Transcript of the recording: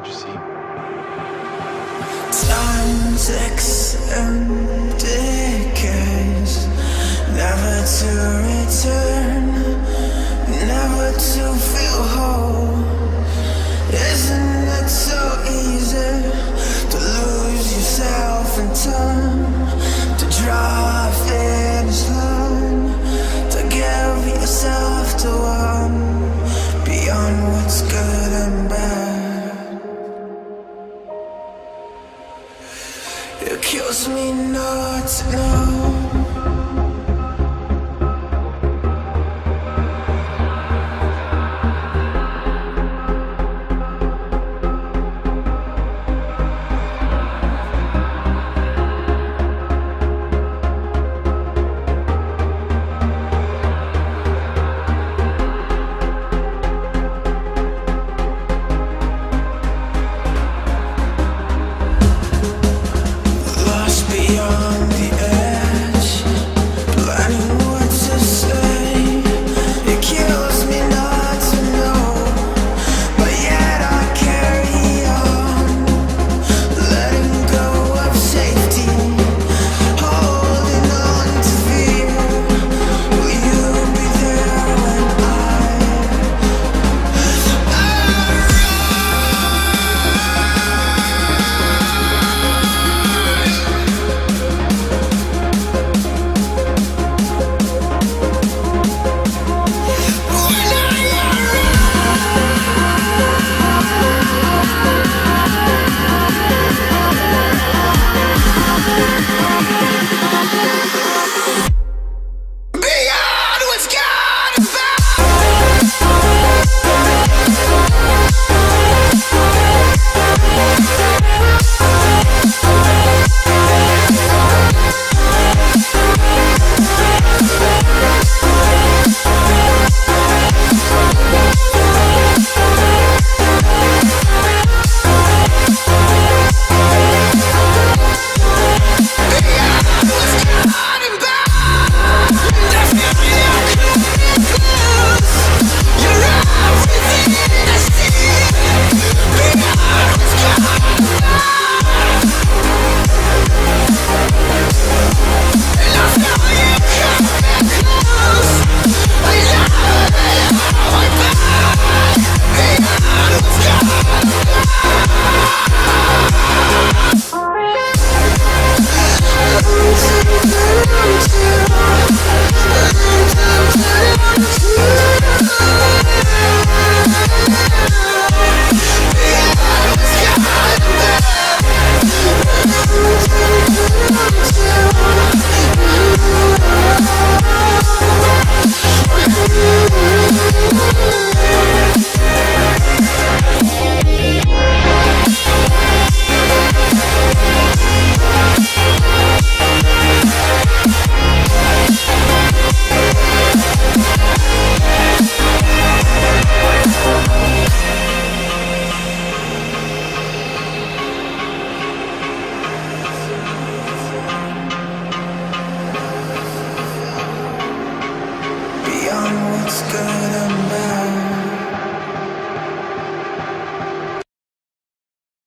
you see? Time ticks and decays, never to return, never to feel whole. Isn't it so easy to lose yourself in time, to draw a finish line, to give yourself to one beyond what's good and bad? It kills me not to know